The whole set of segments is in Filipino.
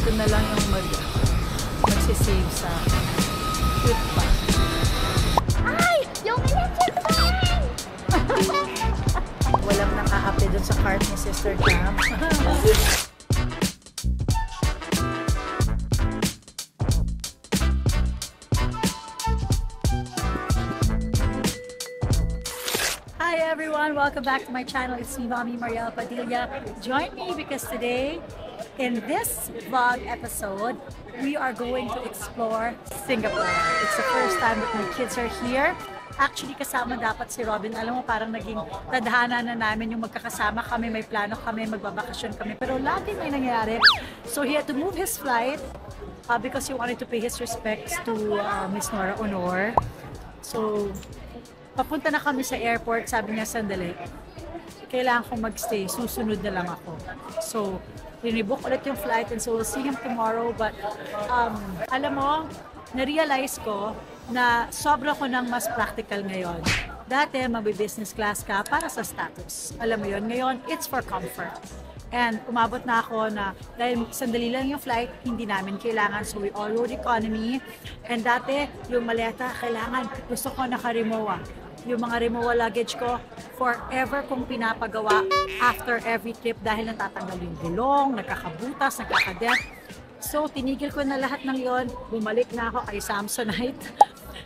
Ito na lang yung magsisave sa trip pa. Ay! Yung electric fan! Walang nakaapi doon sa cart ni Sister Jam. Hi everyone! Welcome back to my channel. It's me, Mommy Mariel Padilla. Join me because today, in this vlog episode, we are going to explore Singapore. It's the first time that my kids are here. Actually, kasama dapat si Robin. Alam mo, parang naging tadhana na namin yung magkakasama kami, may plano kami, magbabakasyon kami. Pero lagi may nangyari. So he had to move his flight because he wanted to pay his respects to Miss Nora Honor. So, papunta na kami sa airport, sabi niya, sandali, kailangan kong magstay, susunod na lang ako. So, rinibook ulit yung flight and so we'll see him tomorrow. But, alam mo, na-realize ko na sobra ko ng mas practical ngayon. Dati, mabi-business class ka para sa status. Alam mo yun, ngayon, it's for comfort. And umabot na ako na dahil sandali lang yung flight, hindi namin kailangan. So we all rode economy. And dati, yung maleta, kailangan, gusto ko naka-Rimowa. Yung mga Rimowa luggage ko, forever kong pinapagawa after every trip dahil natatanggal yung gulong, nagkakabutas, nagkakadent. So, tinigil ko na lahat ng yon. Bumalik na ako kay Samsonite.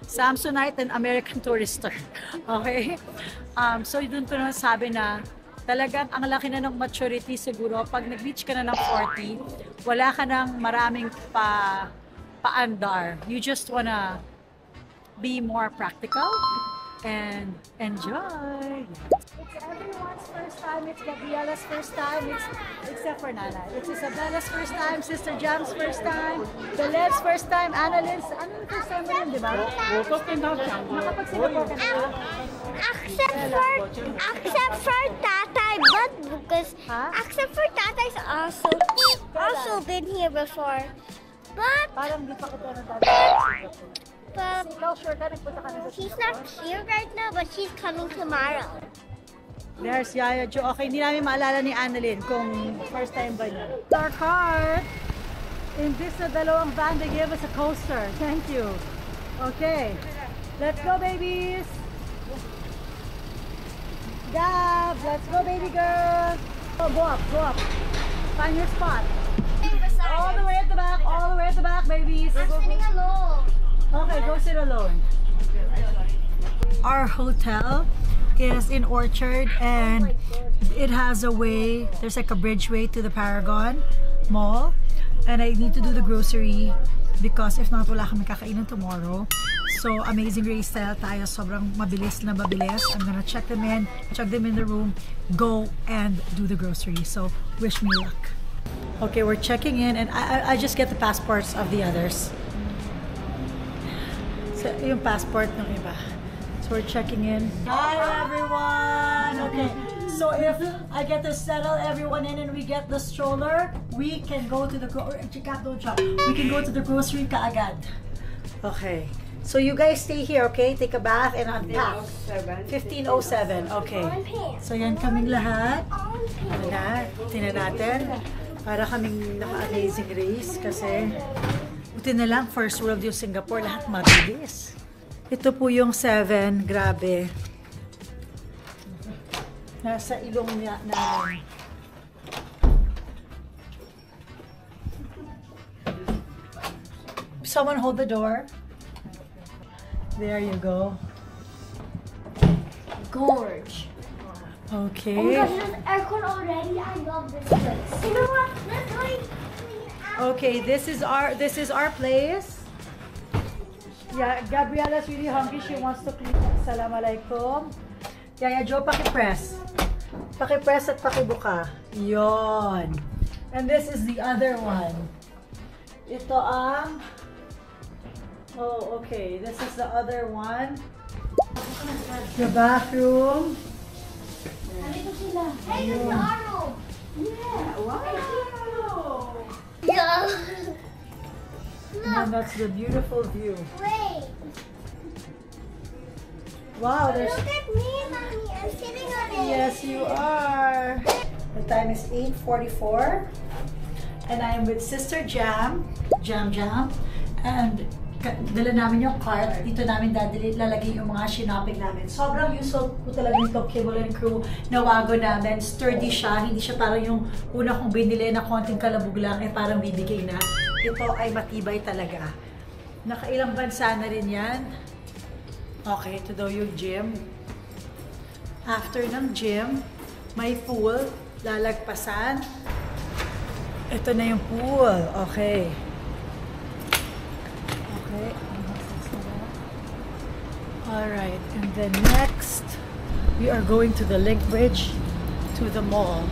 Samsonite and American Tourister. Okay? So, doon ko na sabi na talagang ang laki na ng maturity siguro. Pag nag-reach ka na ng 40, wala ka ng maraming paandar. You just wanna be more practical and enjoy. It's everyone's first time. It's Gabriella's first time. Except for Nana. It's Isabella's first time. Sister Jam's first time. Beled's first time. Annalyn's first time mo rin, di ba? Nakapag-Singapore ka na ba? Except for Tatay, but because except for Tatay's also been here before. But Parang di pa kita na she's not here right now, but she's coming tomorrow. There's Yaya Jo. Okay, hindi namin maalala ni Annalyn kung first time ba niya. Our cart! In this na dalawang van, they gave us a coaster. Thank you. Okay. Let's go, babies! Gab! Let's go, baby girl! Oh, go up. Find your spot. All the way at the back, babies. I'm sitting alone. Okay, go sit alone. Our hotel is in Orchard and it has a way, there's like a bridgeway to the Paragon Mall, and I need to do the grocery because if not, wala kami kakainin tomorrow. So, Amazing Grace style tayo, sobrang mabilis. I'm gonna check them in the room, go and do the grocery. So, wish me luck. Okay, we're checking in and I just get the passports of the others. So, yung passport ng iba. So, we're checking in. Hi, everyone! Okay, so if I get to settle everyone in and we get the stroller, we can go to the grocery kaagad. Okay. So, you guys stay here, okay? Take a bath and unpack. 15:07. Okay. So, yan kaming lahat. Tingnan natin. Para kaming naka-Amazing Race kasi buti na lang, first world yung Singapore, lahat mabilis. Ito po yung 7, grabe. Nasa ilong niya na. Someone hold the door. There you go. Gorge. Okay. Oh my gosh, there's aircon already. I love this place. You know what? Let's go. Okay, this is our place. Yeah, Gabriella's really hungry. She wants to clean. Assalamualaikum. Yaya Jo, pakipress. Pakipress at pakibuka. Yon. And this is the other one. Ito ang... Oh, okay. This is the other one. The bathroom. Hey, there's the Arnold. Yeah, wow. Yeah. And that's the beautiful view. Wait. Wow, there's... Look at me, Mommy. I'm sitting on it. Yes, you are. The time is 8:44. And I am with Sister Jam, and dala namin yung cart. Dito namin lalagay yung mga shinoping namin. Sobrang useful po talaga yung Kibble and Crew na wago namin. Sturdy siya. Hindi siya parang yung una kong binili na konting kalabog lang, parang bibigay na. Ito ay matibay talaga. Nakailang bansa na rin yan. Okay, ito daw yung gym. After ng gym, may pool. Lalagpasan. Ito na yung pool. Okay. Okay. Alright. And then next, we are going to the link bridge to the mall.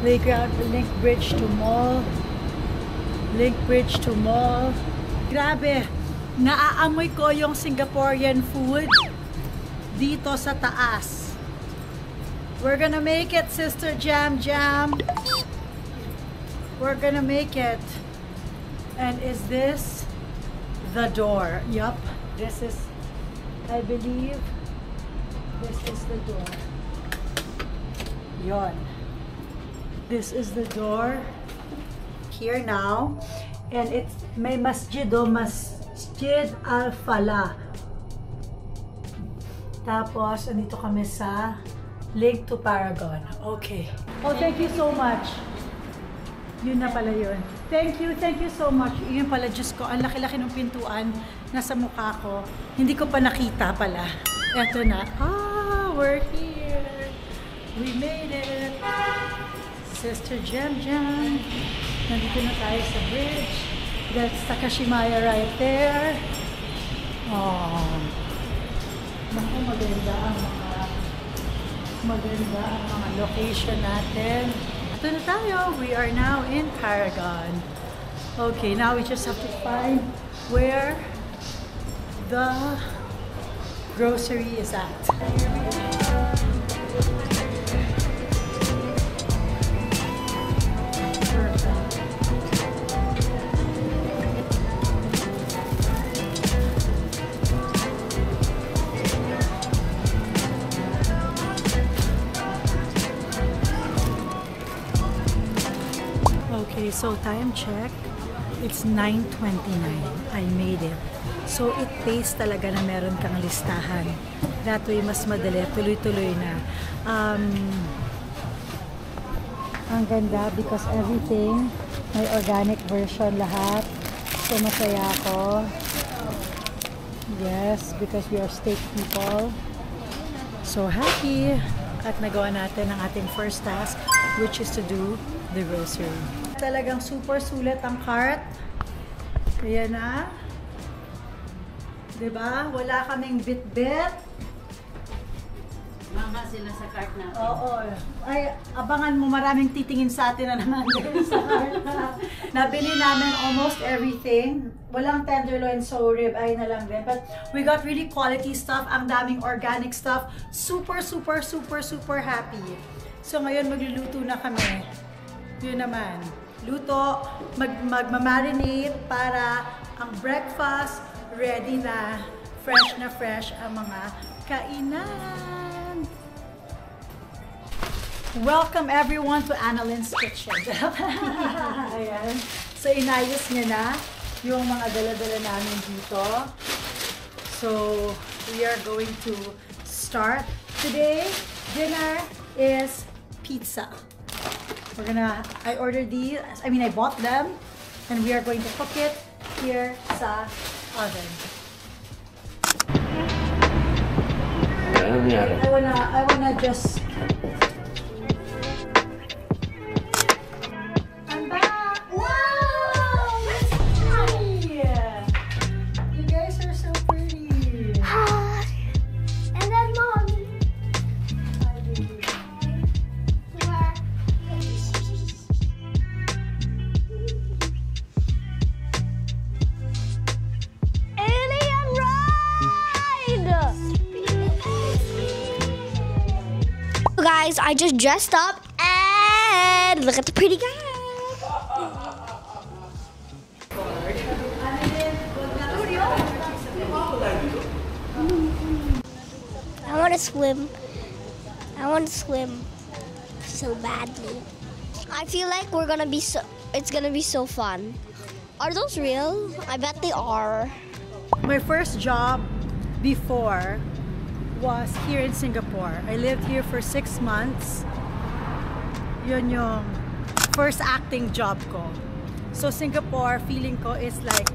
Playground, link bridge to mall. Link bridge to mall. Grabe. Naaamoy ko yung Singaporean food dito sa taas. We're gonna make it, Sister Jam. We're gonna make it. And is this the door? Yup. This is, I believe, this is the door. Yon. This is the door. Here now. And it's may Masjid Al-Falah. Tapos, andito kami sa Link to Paragon. Okay. Oh, thank you so much. Yun na pala yun. Thank you so much. Yun pala, Diyos ko, ang laki-laki ng pintuan nasa mukha ko. Hindi ko pa nakita pala. Eto na. Ah, we're here. We made it. Sister Jam. Nandito na tayo sa bridge. That's Takashimaya right there. Oh. Naku, maganda ang mga location natin. Ito na tayo. We are now in Paragon. Okay, now we just have to find where the grocery is at. Okay, so time check, it's 9:29. I made it. So it pays talaga na meron kang listahan. That way, mas madali, tuloy-tuloy na. Ang ganda because everything, may organic version lahat. So masaya ako. Yes, because we are steak people. So happy! At nagawa natin ang ating first task, which is to do the grocery. Talagang super sulit ang cart. Kaya na. Diba? Wala kaming bit-bit. Mangga sila sa cart natin. Oo. Ay, abangan mo, maraming titingin sa atin na naman sa cart. Nabili namin almost everything. Walang tenderloin, so ribeye na lang din. But we got really quality stuff. Ang daming organic stuff. Super happy. So ngayon magluluto na kami. Yun naman. Luto, magmamarinate para ang breakfast ready na, fresh ang mga kainan. Welcome everyone to Annalyn's Kitchen. Ayan. So inayos niya na yung mga dala-dala namin dito. So we are going to start. Today, dinner is pizza. I ordered these, I bought them, and we are going to cook it here sa oven. I wanna just... I'm back! Wow! It's pretty! You guys are so pretty! And then Mommy. Hi, baby. Alien ride! Guys, I just dressed up and look at the pretty guy. I want to swim so badly. I feel like it's gonna be so fun. Are those real? I bet they are. My first job before was here in Singapore. I lived here for 6 months. Yun yung first acting job ko. So Singapore, feeling ko is like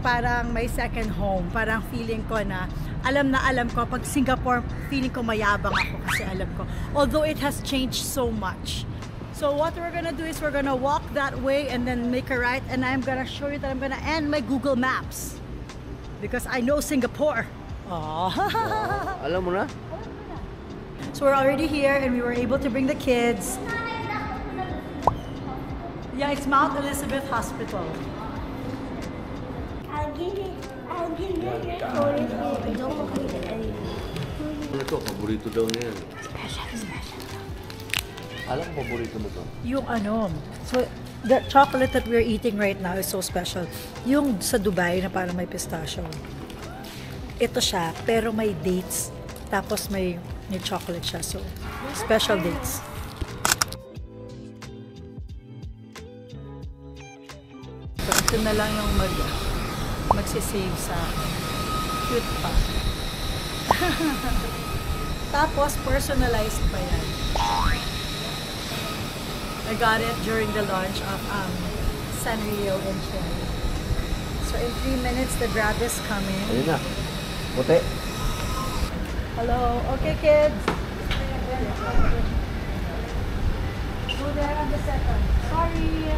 parang my second home. Parang feeling ko na alam ko pag Singapore, feeling ko mayabang ako kasi alam ko. Although it has changed so much. So what we're gonna do is we're gonna walk that way and then make a right, and I'm gonna show you that I'm gonna end my Google Maps because I know Singapore. Oh. Alam mo na? So we're already here and we were able to bring the kids. Yeah, it's Mount Elizabeth Hospital. I'll give you don't look at it anymore. Ano to? Paborito daw niya. Special. Alam ko, paborito mo to? Yung ano, so the chocolate that we're eating right now is so special. Yung sa Dubai na parang may pistachio. Ito siya, pero may dates. Tapos may chocolate siya. So, special dates. So, ito na lang yung magsisave sa cute pa. Tapos, personalized pa yan. I got it during the launch of Sanrio and Cherry. So in 3 minutes, the Grab is coming. Ayun na. Puti. Hello. Okay, kids. Go there on the second. Sorry.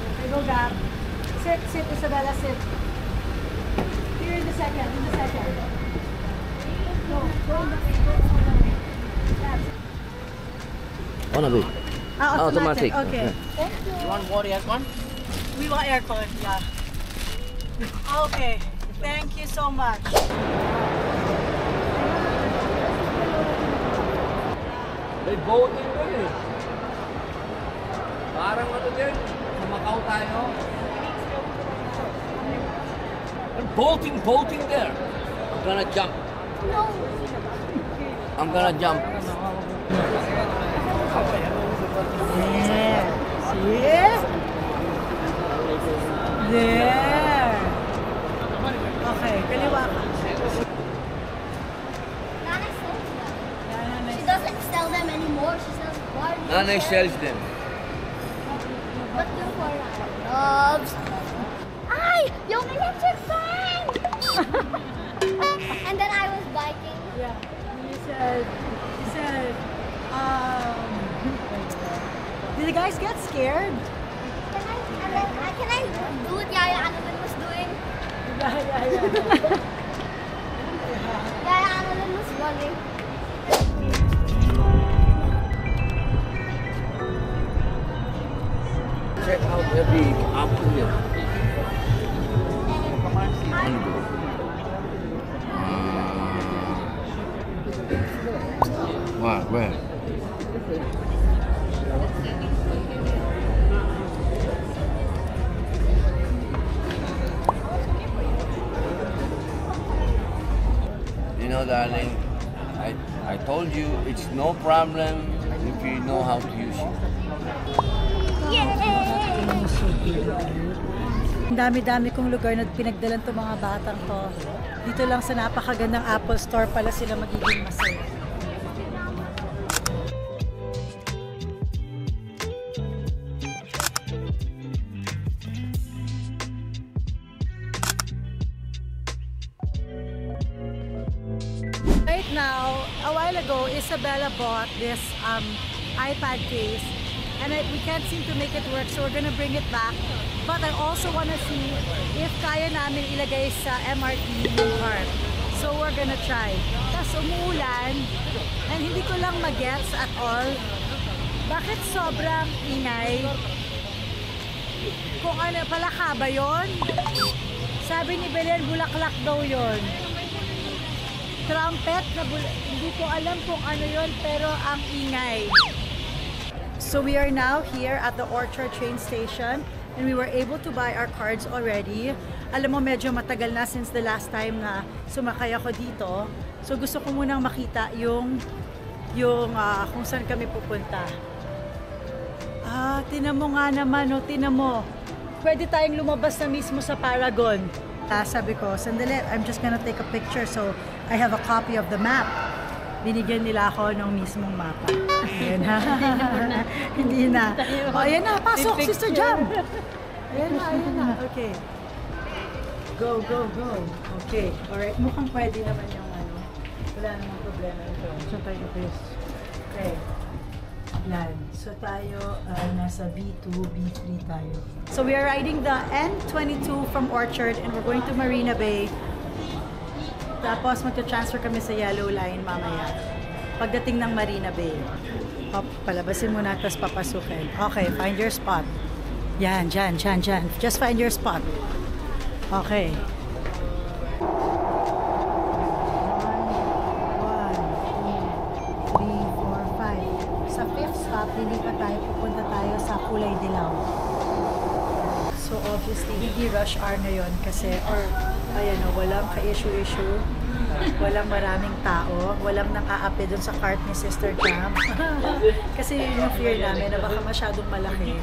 Okay, go Gab. Sit, Isabella, sit. Here in the second, Go in the Oh, nabi. automatic. Okay. Thank you. You want more aircon? We want aircon, yeah. Okay. Thank you so much. May boating din eh. Parang ano din, sa Macau tayo. Boating there. I'm gonna jump. No. I'm gonna jump. Yeah. See? There. Okay, kaliwa ka. She doesn't sell them anymore. She sells Barbie. Nanay sells them. But they're for loves. Ay! Yung electric fan! And then I was biking. Yeah. He said, did the guys get scared? Can I do what Yaya Annalyn was doing? Yeah. Yaya Annalyn was running. Check out every apple here. Wow, where? You know, darling, I told you it's no problem if you know how to use it. Ang dami-dami kong lugar na pinagdalan to mga batang to. Dito lang sa napakagandang Apple Store pala sila magiging masaya. Right now, a while ago, Isabella bought this iPad case and we can't seem to make it work, so we're gonna bring it back. But I also wanna see if kaya namin ilagay sa MRT yung cart. So we're gonna try. Tapos umuulan and hindi ko lang magets at all. Bakit sobrang ingay? Kung ano, palaka ba yun? Sabi ni Belen, bulaklak daw yun. Trumpet na hindi ko alam kung ano yun, pero ang ingay. So we are now here at the Orchard train station and we were able to buy our cards already. Alam mo, medyo matagal na since the last time na sumakay ako dito. So gusto ko munang makita yung yung kung saan kami pupunta. Tinan mo nga naman, oh, tinan mo. Pwede tayong lumabas na mismo sa Paragon. Sabi ko, sandali, I'm just gonna take a picture so I have a copy of the map. Binigyan nila ako ng mismong mapa. Ayan na. Hindi na. O, ayan na. Pasok, Sister Jam. Ayan na, ayan na. Okay. Go, go, go. Okay. Alright. Mukhang pwede naman yung ano. Wala namang problema ito. So tayo, please. Okay. Yan. So tayo, nasa B2, B3 tayo. So we are riding the N22 from Orchard and we're going to Marina Bay. Tapos magta-transfer kami sa Yellow Line mamaya. Pagdating ng Marina Bay. Palabasin muna, tapos papasukin. Okay, find your spot. Yan, dyan. Just find your spot. Okay. 1, 2, 3, 4, 5. Sa fifth stop, lilipat tayo, pupunta tayo sa Kulay Dilaw. So obviously, hindi rush hour ngayon kasi, ayan o, walang ka-issue-issue. Walang maraming tao. Walang nang-aapi dun sa cart ni Sister Jam. Kasi yung fear namin na baka masyadong malaki.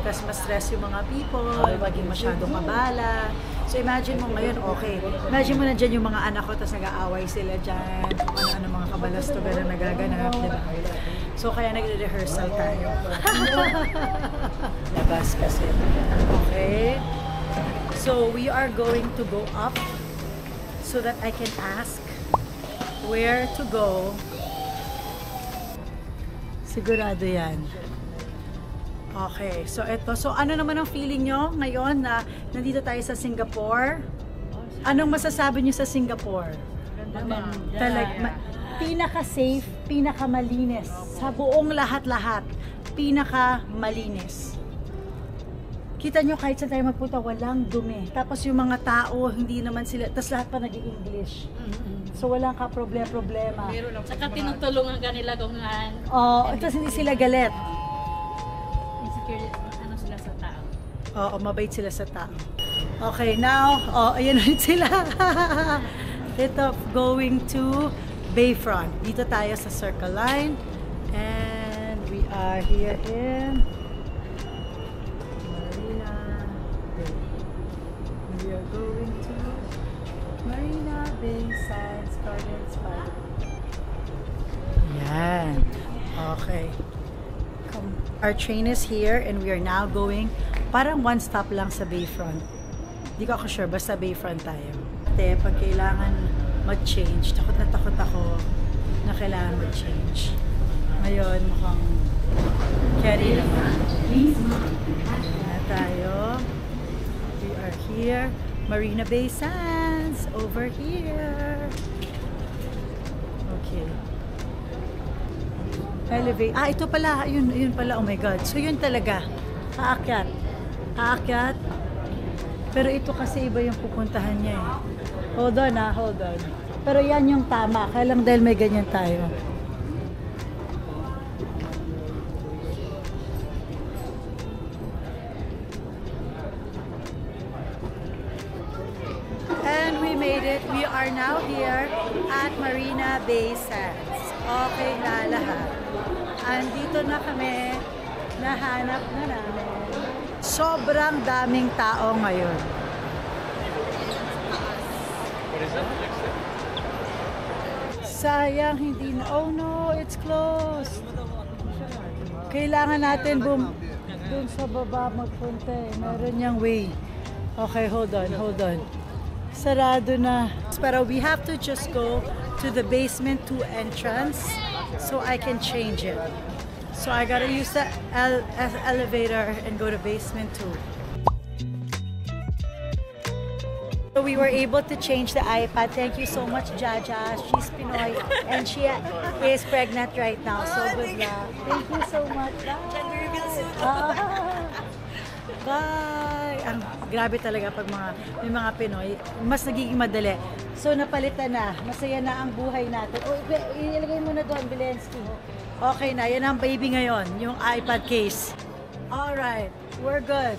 Tapos ma-stress yung mga people, maging masyadong mabala. So imagine mo ngayon, okay. Imagine mo na dyan yung mga anak ko, tapos nag-aaway sila dyan. Kung ano-ano mga kabalastugan na nagaganap, diba? So kaya nagre-rehearsal tayo. Labas kasi. Okay. So we are going to go up so that I can ask where to go. Sigurado yan. Okay, so ito. So ano naman ang feeling nyo ngayon na nandito tayo sa Singapore? Anong masasabi nyo sa Singapore? Pinaka-safe, pinaka-malinis. Sa buong lahat-lahat, pinaka-malinis. Kita nyo kahit saan tayo magpunta, walang dumi. Tapos yung mga tao, hindi naman sila, tapos lahat pa nag-i-English. So walang ka-problema. Saka tinutulungan ka nila kung tapos hindi sila galit. insecure, ano sila sa tao. Oo, mabait sila sa tao. Okay, now, ayan ulit sila. Ito, going to Bayfront. Dito tayo sa Circle Line. And we are here in we are going to Marina Bay Sands Gardens Park. Yan. Okay. Our train is here and we are now going parang one stop lang sa Bayfront. Di ko ako sure, basta Bayfront tayo. Ate, pag kailangan mag-change, takot na takot ako na kailangan mag-change. Ngayon, mukhang carry naman. Na tayo. We are here. Marina Bay Sands. Over here. Okay. Elevate. Ito pala. Yun pala. Oh my God. So yun talaga. Aakyat. Aakyat. Pero ito kasi iba yung pupuntahan niya eh. Hold on hold on. Pero yan yung tama. Kaya lang dahil may ganyan tayo. And we made it. We are now here at Marina Bay Sands. Okay na lahat. Andito na kami. Nahanap na namin. Sobrang daming tao ngayon. Sayang hindi na. Oh no, it's closed. Kailangan natin dun sa baba magpunta eh. Meron niyang way. Okay, hold on. Sarado na. Pero we have to just go to the basement 2 entrance so I can change it. So I gotta use the elevator and go to basement 2. So we were able to change the iPad. Thank you so much, Jaja. She's Pinoy and she is pregnant right now. So good luck. Thank you so much. Gender reveal soon. Bye! Grabe talaga pag may mga Pinoy, mas nagiging madali. So napalitan na, masaya na ang buhay natin. Ilagay mo na doon, Bilensky. Okay na, yan ang baby ngayon, yung iPad case. Alright, we're good.